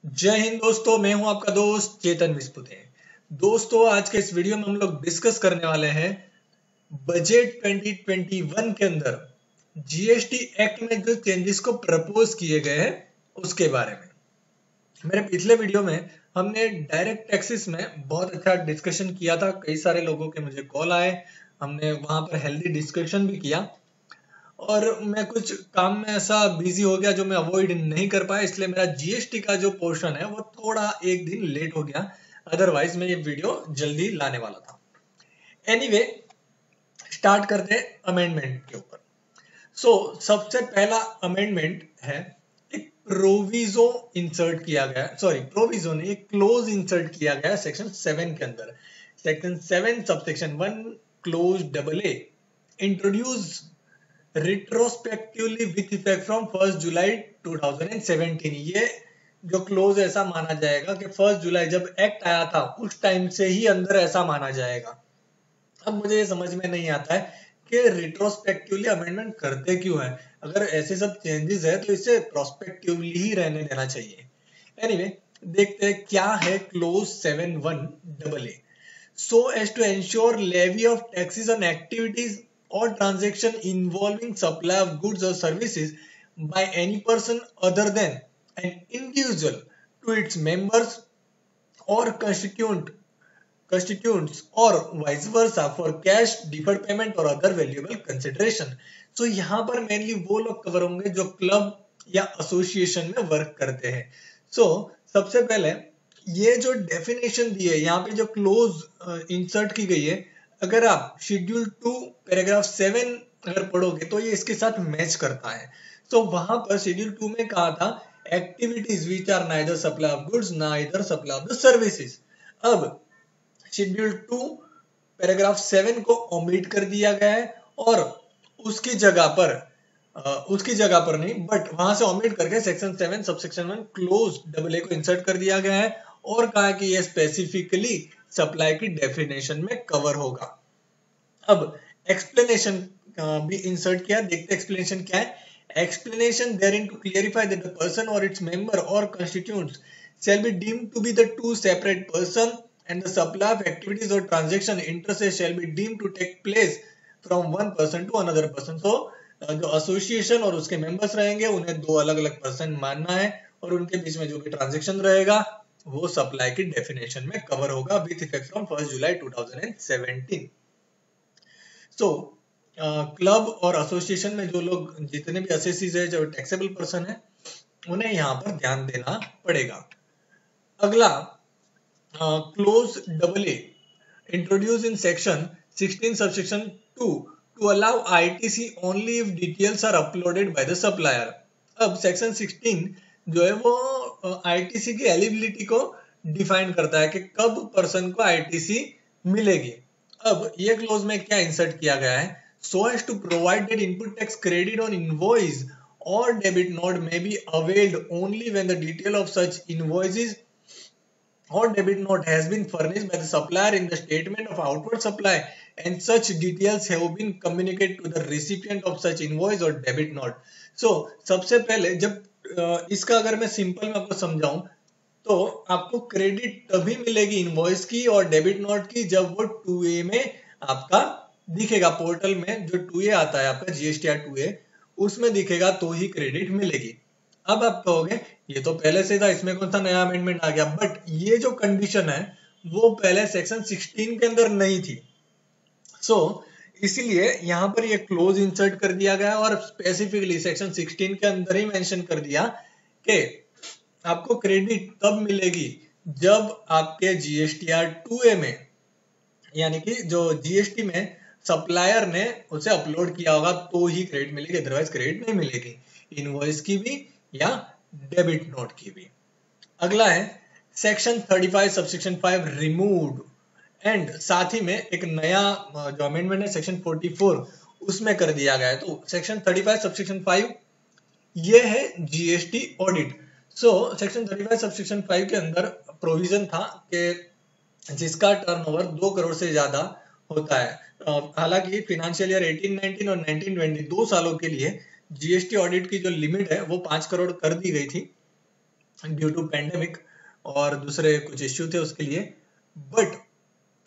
जय हिंद दोस्तों, मैं हूं आपका दोस्त चेतन विस्पुते। दोस्तों, आज के इस वीडियो में हम लोग डिस्कस करने वाले हैं बजट 2021 के अंदर जीएसटी एक्ट में जो चेंजेस को प्रपोज किए गए हैं उसके बारे में। मेरे पिछले वीडियो में हमने डायरेक्ट टैक्सेस में बहुत अच्छा डिस्कशन किया था। कई सारे लोगों के मुझे कॉल आए, हमने वहां पर हेल्दी डिस्कशन भी किया। और मैं कुछ काम में ऐसा बिजी हो गया जो मैं अवॉइड नहीं कर पाया, इसलिए मेरा जीएसटी का जो पोर्शन है वो थोड़ा एक दिन लेट हो गया। अदरवाइज मैं ये वीडियो जल्दी लाने वाला था। एनीवे, स्टार्ट करते हैं अमेंडमेंट के ऊपर। सबसे पहला अमेंडमेंट है, एक प्रोविजो इंसर्ट किया गया, सॉरी प्रोविजो नहीं, एक क्लोज इंसर्ट किया गया सेक्शन 7 के अंदर। Section 7 subsection 1 close double A introduce retrospectively with effect from 1 जुलाई 2017। ये जो क्लोज ऐसा माना जाएगा कि 1 जुलाई जब एक्ट आया था उस टाइम से ही अंदर ऐसा माना जाएगा। अब मुझे ये समझ में नहीं आता है कि रिट्रोस्पेक्टिवली अमेंडमेंट करते क्यों है। अगर ऐसे सब चेंजेस है तो इसे प्रोस्पेक्टिवली ही रहने देना चाहिए। एनीवे, देखते हैं क्या है close 7(1)AA। So as to ensure levy of taxes on activities or transaction involving supply of goods or services by any person other than an individual to its members or constituents or vice versa for cash, deferred payment or other valuable consideration। So यहाँ पर mainly वो लोग cover होंगे जो club या association में work करते हैं। सबसे पहले ये जो डेफिनेशन दी है, यहाँ पे जो क्लोज इंसर्ट की गई है, अगर आप शेड्यूल 2 पैराग्राफ 7 अगर पढ़ोगे तो ये इसके साथ मैच करता है। वहां पर शेड्यूल 2 में कहा था activities which are neither supply of goods neither supply of the services. अब शेड्यूल 2 पैराग्राफ 7 को ओमिट कर दिया गया है और उसकी जगह पर नहीं, बट वहां से ओमिट करके section 7 subsection 1 close double A को इंसर्ट कर दिया गया है और कहा कि यह स्पेसिफिकली सप्लाई की डेफिनेशन में कवर होगा। अब एक्सप्लेनेशन भी इंसर्ट किया, देखते एक्सप्लेनेशन क्या है। Explanation therein to clarify that the person or its member or constituents shall be deemed to be the two separate person and the supply of activities or transaction interests shall be deemed to take place from one person to another person। जो association और उसके members रहेंगे उन्हें दो अलग अलग person मानना है और उनके बीच में जो भी ट्रांजेक्शन रहेगा वो सप्लाई की डेफिनेशन में कवर होगा with effect from 1 July 2017। Club और एसोसिएशन में जो लोग जितने भी असेसीज है, जो टैक्सेबल पर्सन है, उन्हें यहाँ पर ध्यान देना पड़ेगा। अगला close double A introduce in section 16 subsection 2 to allow ITC only if details are uploaded by the supplier। अब सेक्शन 16 जो है वो ITC की एलिजिबिलिटी को डिफाइन करता है कि कब पर्सन को ITC मिलेगी। अब ये क्लोज में क्या इंसर्ट किया गया है, so as to provide that input tax credit on invoice or debit note may be availed only when the detail of such invoices or debit note has been furnished by the supplier in the statement of outward supply and such details have been communicated to the recipient of such invoice or debit note। सबसे पहले जब इसका अगर मैं simple में आपको समझाऊं तो आपको क्रेडिट तभी मिलेगी इनवॉइस की और डेबिट नोट की जब वो 2A में आपका दिखेगा। पोर्टल में जो 2A आता है आपका जीएसटीआर 2A, उसमें दिखेगा तो ही क्रेडिट मिलेगी। अब आप कहोगे ये तो पहले से था, इसमें कौन सा नया अमेंडमेंट आ गया, बट ये जो कंडीशन है वो पहले सेक्शन 16 के अंदर नहीं थी। इसीलिए यहाँ पर ये क्लोज इंसर्ट कर दिया गया और स्पेसिफिकली सेक्शन 16 के अंदर ही मेंशन कर दिया कि आपको क्रेडिट तब मिलेगी जब आपके जीएसटीआर 2A में, यानी कि जो जीएसटी में सप्लायर ने उसे अपलोड किया होगा तो ही क्रेडिट मिलेगी, अदरवाइज क्रेडिट नहीं मिलेगी, इनवॉइस की भी या डेबिट नोट की भी। अगला है सेक्शन 35 सबसेक्शन 5 रिमूव्ड एंड साथ ही में एक नया जो अमेंडमेंट है सेक्शन 44 उसमें कर दिया गया है। तो सेक्शन 35 सबसेक्शन 5 ये है जीएसटी ऑडिट। सेक्शन 35 सबसेक्शन 5 के अंदर प्रोविजन था कि जिसका टर्नओवर 2 करोड़ से ज्यादा होता है, हालांकि फिनेंशियल ईयर 18-19 और 19-20 2 सालों के लिए जीएसटी ऑडिट की जो लिमिट है वो 5 करोड़ कर दी गई थी। ड्यू टू पेंडेमिक और दूसरे कुछ इश्यू थे उसके लिए। बट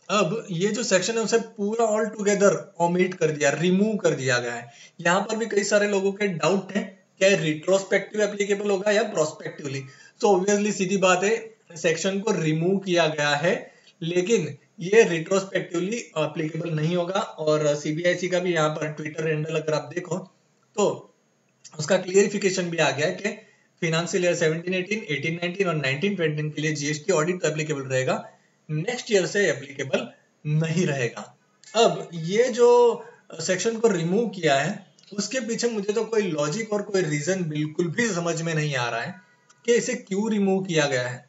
अब ये जो सेक्शन है उसे पूरा ऑल टुगेदर ओमिट कर दिया, रिमूव कर दिया गया है। यहाँ पर भी कई सारे लोगों के डाउट है क्या रिट्रोस्पेक्टिव एप्लीकेबल होगा या प्रोस्पेक्टिवली। तो ऑब्वियसली सीधी बात है, सेक्शन को रिमूव किया गया है, लेकिन ये रिट्रोस्पेक्टिवली एप्लीकेबल नहीं होगा। और सीबीआईसी का भी यहाँ पर ट्विटर हैंडल अगर आप देखो तो उसका क्लियरिफिकेशन भी आ गया है कि फिनेंशियल ईयर 17-18, 18-19 और 19-20 के लिए जीएसटी ऑडिट तो एप्लीकेबल रहेगा, नेक्स्ट ईयर से एप्लीकेबल नहीं रहेगा। अब ये जो सेक्शन को रिमूव किया है उसके पीछे मुझे तो कोई लॉजिक और कोई रीजन बिल्कुल भी समझ में नहीं आ रहा है कि इसे क्यों रिमूव किया गया है।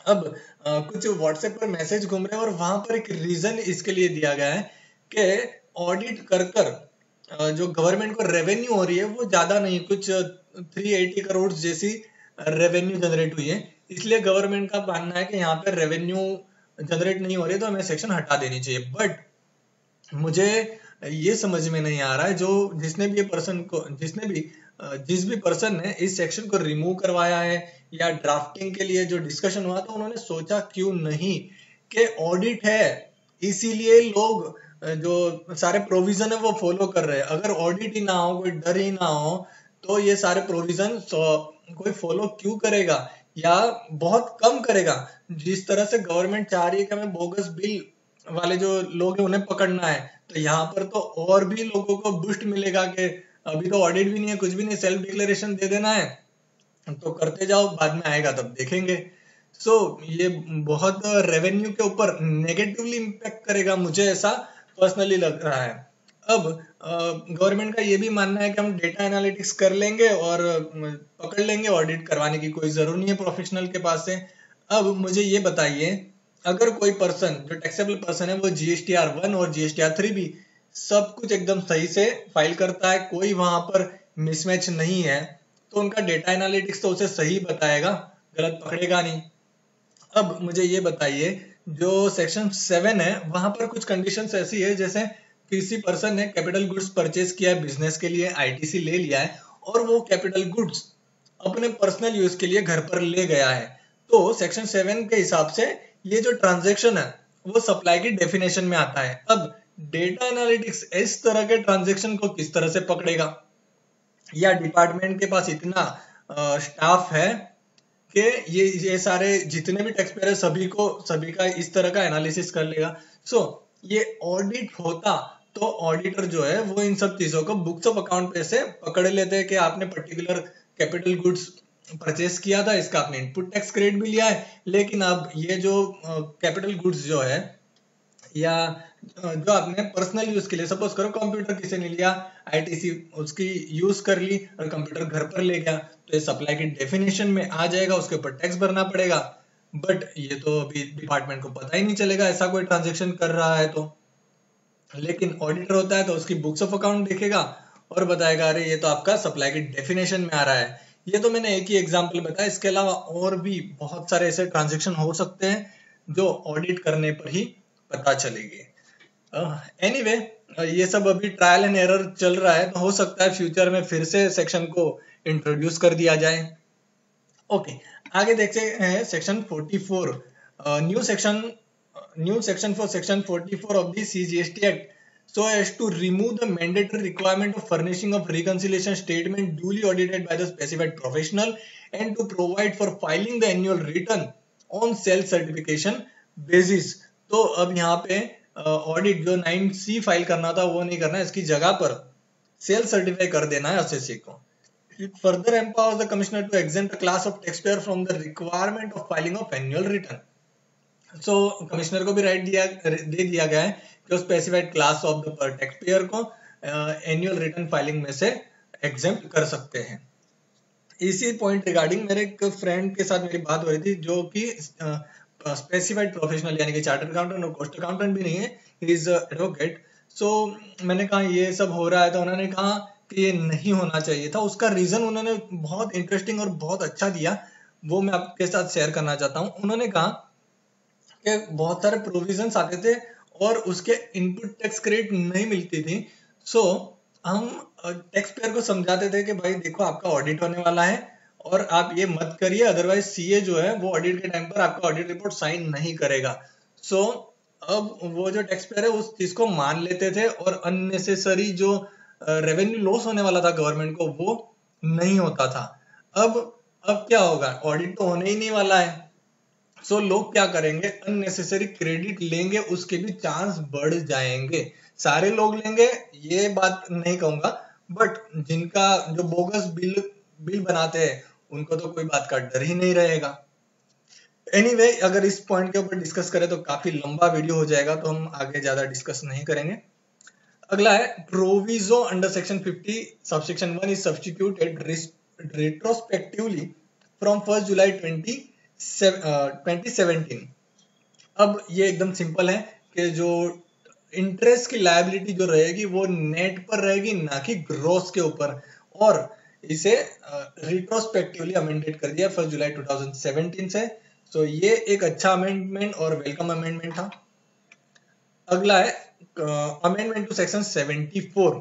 अब कुछ व्हाट्सएप पर मैसेज घूम रहे हैं और वहां पर एक रीजन इसके लिए दिया गया है कि ऑडिट कर जो गवर्नमेंट को रेवेन्यू हो रही है वो ज्यादा नहीं, कुछ 380 करोड़ जैसी रेवेन्यू जनरेट हुई है, इसलिए गवर्नमेंट का मानना है कि यहाँ पे रेवेन्यू जनरेट नहीं हो रही तो हमें सेक्शन हटा देनी चाहिए। बट मुझे ये समझ में नहीं आ रहा है, जो जिस भी पर्सन ने इस सेक्शन को रिमूव करवाया है या ड्राफ्टिंग के लिए जो डिस्कशन हुआ था उन्होंने सोचा क्यों नहीं कि ऑडिट है इसीलिए लोग जो सारे प्रोविजन है वो फॉलो कर रहे हैं। अगर ऑडिट ही ना हो, कोई डर ही ना हो, तो ये सारे प्रोविजन कोई फॉलो क्यों करेगा या बहुत कम करेगा। जिस तरह से गवर्नमेंट चाह रही है कि हमें बोगस बिल वाले जो लोग हैं उन्हें पकड़ना है, तो यहाँ पर तो और भी लोगों को बूस्ट मिलेगा कि अभी तो ऑडिट भी नहीं है, कुछ भी नहीं, सेल्फ डिक्लेरेशन दे देना है, तो करते जाओ, बाद में आएगा तब देखेंगे। ये बहुत रेवेन्यू के ऊपर नेगेटिवली इम्पैक्ट करेगा, मुझे ऐसा पर्सनली लग रहा है। अब गवर्नमेंट का ये भी मानना है कि हम डेटा एनालिटिक्स कर लेंगे और पकड़ लेंगे, ऑडिट करवाने की कोई जरूरत नहीं है प्रोफेशनल के पास से। अब मुझे ये बताइए, अगर कोई पर्सन जो टैक्सेबल पर्सन है वो जीएसटीआर 1 और जीएसटीआर 3 भी सब कुछ एकदम सही से फाइल करता है, कोई वहां पर मिसमैच नहीं है, तो उनका डेटा एनालिटिक्स तो उसे सही बताएगा, गलत पकड़ेगा नहीं। अब मुझे ये बताइए, जो सेक्शन 7 है वहां पर कुछ कंडीशंस ऐसी है जैसे किसी पर्सन ने कैपिटल गुड्स परचेज किया है बिजनेस के लिए, आईटीसी ले लिया है और वो कैपिटल गुड्स अपने पर्सनल यूज के लिए घर पर ले गया है, तो सेक्शन 7 के हिसाब से ये जो ट्रांजैक्शन है वो सप्लाई की डेफिनेशन में आता है। अब डेटा एनालिटिक्स इस तरह के ट्रांजैक्शन को किस तरह से पकड़ेगा, या डिपार्टमेंट के पास इतना स्टाफ है कि ये सारे जितने भी टैक्स पेयर है सभी का इस तरह का एनालिसिस कर लेगा। ये ऑडिट होता तो ऑडिटर जो है वो इन सब चीजों को बुक्स ऑफ अकाउंट पे से पकड़ लेते हैं कि आपने पर्टिकुलर कैपिटल गुड्स परचेस किया था, इसका आपने इनपुट टैक्स क्रेडिट भी लिया है, लेकिन अब ये जो कैपिटल गुड्स जो है या जो आपने पर्सनल यूज के लिए, सपोज करो कंप्यूटर किसी ने लिया, आईटीसी उसकी यूज कर ली और कंप्यूटर घर पर ले गया, तो ये सप्लाई की डेफिनेशन में आ जाएगा, उसके ऊपर टैक्स भरना पड़ेगा। बट ये तो अभी डिपार्टमेंट को पता ही नहीं चलेगा ऐसा कोई ट्रांजेक्शन कर रहा है तो, लेकिन ऑडिटर होता है तो उसकी बुक्स ऑफ अकाउंट देखेगा और बताएगा अरे ये तो आपका सप्लाई की डेफिनेशन में आ रहा है। ये तो मैंने एक ही एग्जांपल बताया, इसके अलावा और भी बहुत सारे ऐसे ट्रांजेक्शन हो सकते हैं जो ऑडिट करने पर ही पता चलेगी। एनीवे ये सब अभी ट्रायल एंड एरर चल रहा है, तो हो सकता है फ्यूचर में फिर से सेक्शन को इंट्रोड्यूस कर दिया जाए। ओके, आगे देखते हैं section 44, new section for section 44 of the CGST act, so as to remove the mandatory requirement of furnishing of reconciliation statement duly audited by the specified professional and to provide for filing the annual return on self certification basis। तो अब यहाँ पे audit जो 9C file करना था वो नहीं करना है, इसकी जगह पर सेल्फ सर्टिफाई कर देना है असेसी को। It further empowers the commissioner to exempt a class of taxpayer from the requirement of filing of annual return। Commissioner को भी राइट दे दिया गया है कि specified class of the tax payer को एनुअल रिटर्न फाइलिंग में से exempt कर सकते हैं। इसी पॉइंट रिगार्डिंग मेरे एक फ्रेंड के साथ मेरी बात हो रही थी जो कि स्पेसिफाइड प्रोफेशनल यानी कि चार्टर्ड अकाउंटेंट और कॉस्ट अकाउंटेंट भी नहीं है, ही इज एडवोकेट। मैंने कहा ये सब हो रहा है, तो उन्होंने कहा कि ये नहीं होना चाहिए था। उसका रीजन उन्होंने बहुत इंटरेस्टिंग और बहुत अच्छा दिया, वो मैं आपके साथ शेयर करना चाहता हूँ। उन्होंने कहा कि बहुत सारे प्रोविजंस आते थे और उसके इनपुट टैक्स क्रेडिट नहीं मिलती थी। हम टैक्स पेयर को समझाते थे कि भाई देखो आपका ऑडिट होने वाला है और आप ये मत करिए, अदरवाइज सीए जो है वो ऑडिट के टाइम पर आपका ऑडिट रिपोर्ट साइन नहीं करेगा। सो अब वो जो टैक्स पेयर है उस चीज को मान लेते थे और अननेसेसरी जो रेवेन्यू लॉस होने वाला था गवर्नमेंट को वो नहीं होता था। अब क्या होगा, ऑडिट तो होने ही नहीं वाला है। सो लोग क्या करेंगे, अननेसेसरी क्रेडिट लेंगे, उसके भी चांस बढ़ जाएंगे। सारे लोग लेंगे ये बात नहीं कहूंगा, बट जिनका जो बोगस बिल बनाते हैं उनको तो कोई बात का डर ही नहीं रहेगा। एनीवे, अगर इस पॉइंट के ऊपर डिस्कस करें तो काफी लंबा वीडियो हो जाएगा, तो हम आगे ज्यादा डिस्कस नहीं करेंगे। अगला है proviso under section 50 subsection 1 is substituted retrospectively from 1 जुलाई 2017। अब ये एकदम सिंपल है कि जो इंटरेस्ट की लायबिलिटी जो रहेगी वो नेट पर रहेगी, ना कि ग्रॉस के ऊपर, और इसे रिट्रोस्पेक्टिवली अमेंडेड कर दिया 1 जुलाई 2017 से। सो ये एक अच्छा अमेंडमेंट और वेलकम अमेंडमेंट था। अगला है amendment to section 74।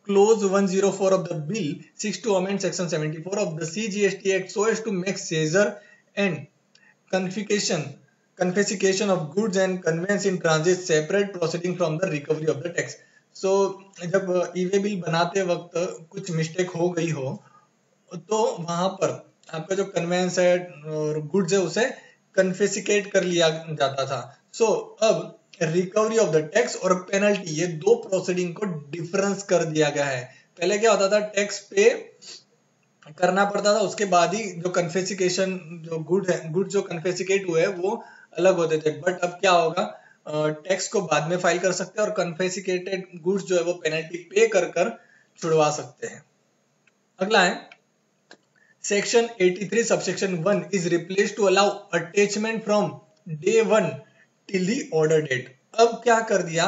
Clause 104 of the bill seeks to amend section 74 of the CGST Act so as to make seizure and confiscation of goods and conveyance in transit separate proceeding from the recovery of the tax. So जब e-way bill बनाते वक्त कुछ mistake हो गई हो तो वहां पर आपका जो कन्वेंस है और गुड्स है उसे कन्फिस्केट कर लिया जाता था। सो अब रिकवरी ऑफ द टैक्स और पेनल्टी, ये दो प्रोसीडिंग को डिफरेंस कर दिया गया है। पहले क्या होता था, टैक्स पे करना पड़ता था, उसके बाद ही जो कन्फिस्केशन जो गुड जो कन्फिस्केट हुए वो अलग होते थे। बट अब क्या होगा, टैक्स को बाद में फाइल कर सकते हैं और कन्फिस्केटेड गुड्स जो है वो पेनल्टी पे कर छुड़वा सकते हैं। अगला है section 83 subsection 1 is replace to allow attachment from day 1 till the order date. अब क्या कर दिया,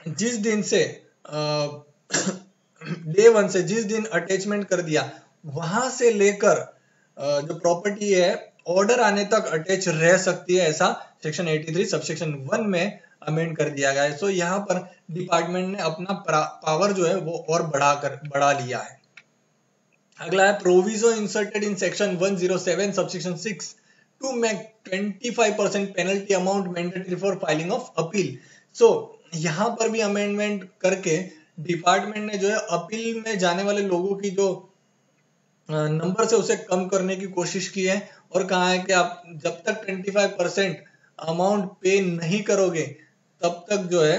जिस दिन से डे 1 से जिस दिन अटैचमेंट कर दिया वहां से लेकर जो प्रॉपर्टी है ऑर्डर आने तक अटैच रह सकती है, ऐसा सेक्शन 83 सबसेक्शन 1 में अमेंड कर दिया गया है। सो यहाँ पर डिपार्टमेंट ने अपना पावर जो है वो और बढ़ा लिया है। अगला है proviso inserted in section 107 subsection 6 to make 25% penalty amount mandatory for filing of appeal. So यहाँ पर भी अमेंडमेंट करके डिपार्टमेंट ने जो है अपील में जाने वाले लोगों की जो नंबर से उसे कम करने की कोशिश की है और कहा है कि आप जब तक 25% अमाउंट पे नहीं करोगे तब तक जो है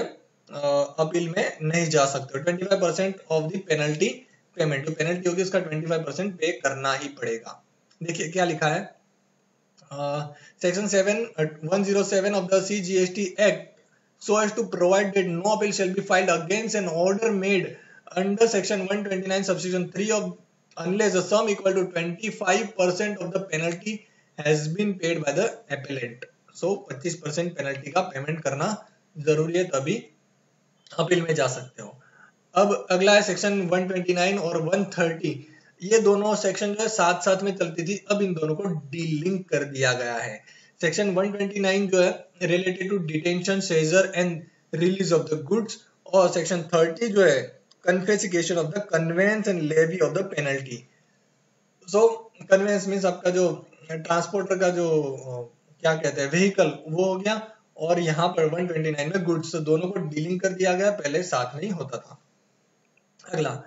अपील में नहीं जा सकते। 25% ऑफ द पेनल्टी पेमेंट, जो पेनल्टी होगी उसका 25% पे करना ही पड़ेगा। देखिए क्या लिखा है, section 107 of the CGST act so as to provide that no appeal shall be filed against an order made under section 129 subsection 3 of unless a sum equal to 25% of the penalty has been paid by the appellant. So 25% penalty का payment करना जरूरी है, तभी appeal में जा सकते हो। अब अगला है सेक्शन 129 और 130। ये दोनों सेक्शन जो है साथ साथ में चलती थी, अब इन दोनों को डीलिंक कर दिया गया है। सेक्शन 129 जो है related to detention, seizure and release of the goods, और सेक्शन 30 जो है confiscation of the conveyance and levy of the penalty. So conveyance means आपका जो ट्रांसपोर्टर का जो क्या कहते हैं व्हीकल वो हो गया, और यहाँ पर 129 में गुड्स, तो दोनों को डीलिंग कर दिया गया, पहले साथ में ही होता था। अगला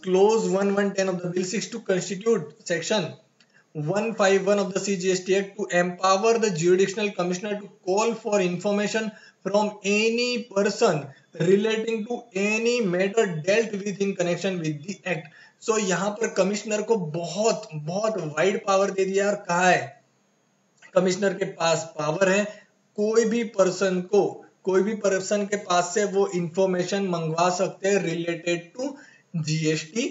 clause 1110 of the bill seeks to constitute section 151 of the CGST Act to empower the jurisdictional commissioner to call for information from any person relating to any matter dealt with in connection with the act. So यहाँ पर commissioner को बहुत बहुत wide power दे दिया और कहा है commissioner के पास पावर है कोई भी पर्सन के पास से वो इंफॉर्मेशन मंगवा सकते हैं रिलेटेड टू जीएसटी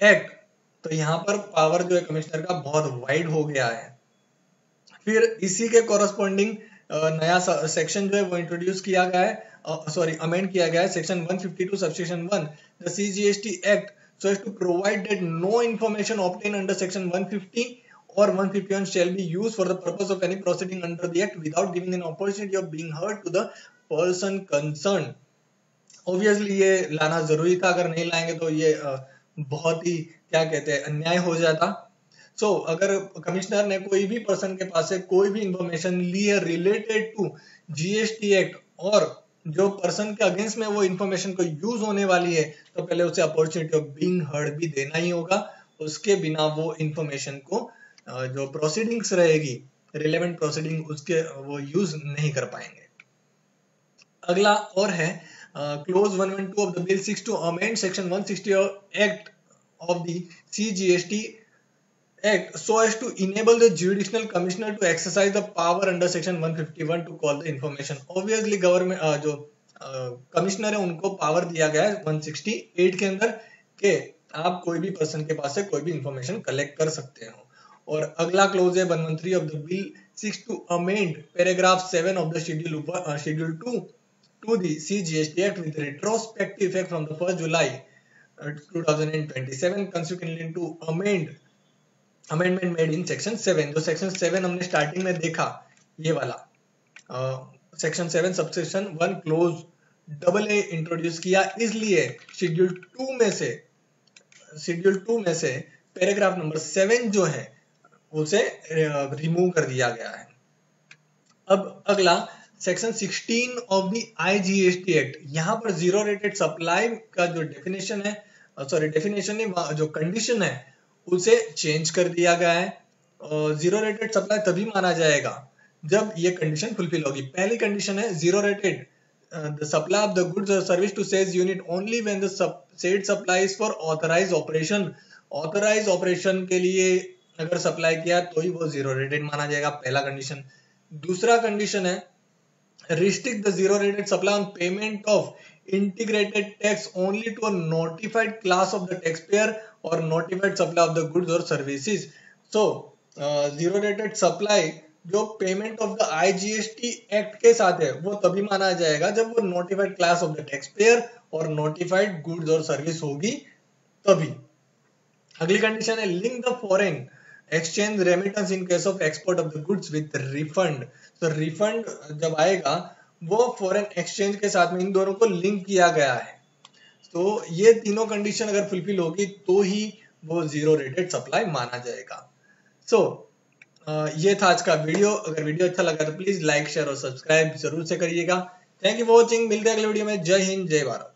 एक्ट। तो यहाँ पर पावर जो है कमिश्नर का बहुत वाइड हो गया है। फिर इसी के कोरस्पॉन्डिंग नया सेक्शन जो है वो इंट्रोड्यूस किया गया है, अमेंड किया गया है, section 152 subsection 1 the CGST act so as to provide that no information obtained under section 150 or 151 shall be used for the purpose of any proceeding under the act without giving an opportunity of being heard to the person concerned. Obviously ये लाना जरूरी था, अगर नहीं लाएंगे तो ये बहुत ही क्या कहते हैं अन्याय हो जाता। अगर कमिश्नर ने कोई भी पर्सन के पास से कोई भी इंफॉर्मेशन ली है रिलेटेड टू जीएसटी एक्ट और जो पर्सन के अगेंस्ट में वो इंफॉर्मेशन को यूज होने वाली है, तो पहले उसे अपॉर्चुनिटी ऑफ बीइंग हर्ड भी देना ही होगा। उसके बिना वो इंफॉर्मेशन को जो प्रोसीडिंग्स रहेगी रिलेवेंट प्रोसीडिंग उसके वो यूज नहीं कर पाएंगे। अगला और है clause 112 of the bill 6 to amend section 160 act of the CGST Act so as to enable the Judicial Commissioner to exercise the power under Section 151 to call the information. Obviously government जो commissioner है उनको power दिया गया है 168 के अंदर के आप कोई भी पर्सन के पास से कोई भी इंफॉर्मेशन कलेक्ट कर सकते हो। और अगला क्लोज है 113 of the bill 6 to amend paragraph 7 of the schedule 2 to the CGST Act with retrospective effect from the 1st July 2027 consequently to amendment made in section 7। जो section 7 हमने स्टार्टिंग में देखा ये वाला section 7 subsection 1 close AA introduce किया, इसलिए schedule 2 में से पैराग्राफ नंबर 7 जो है उसे रिमूव कर दिया गया है। अब अगला section 16 of the IGST act, यहाँ पर जीरो रेटेड सप्लाई का जो डेफिनेशन है डेफिनेशन नहीं जो कंडीशन है उसे चेंज कर दिया गया है। जीरो रेटेड सप्लाई तभी माना जाएगा जब ये कंडीशन फुलफिल होगी। पहली कंडीशन है zero rated the supply of the goods or service to sales unit only when the said supply is for authorized operation। authorized operation के लिए अगर सप्लाई किया तो ही वो जीरो रेटेड माना जाएगा, पहला कंडीशन। दूसरा कंडीशन है restrict the zero rated supply on payment of integrated tax only to a notified class of the taxpayer or notified supply of the goods or services। zero rated supply जो payment of the IGST act के साथ है वो तभी माना जाएगा जब वो notified class of the taxpayer और नोटिफाइड गुड्स और सर्विस होगी तभी। अगली कंडीशन है link the foreign exchange remittance in case of export of the goods with refund. तो रिफंड जब आएगा वो फॉरेन एक्सचेंज के साथ में इन दोनों को लिंक किया गया है। तो ये तीनों कंडीशन अगर फुलफिल होगी तो ही वो जीरो रेटेड सप्लाई माना जाएगा। ये था आज का वीडियो। अगर वीडियो अच्छा लगा तो प्लीज लाइक शेयर और सब्सक्राइब जरूर से करिएगा। थैंक यू फॉर वॉचिंग, मिलते हैं अगले वीडियो में। जय हिंद जय भारत।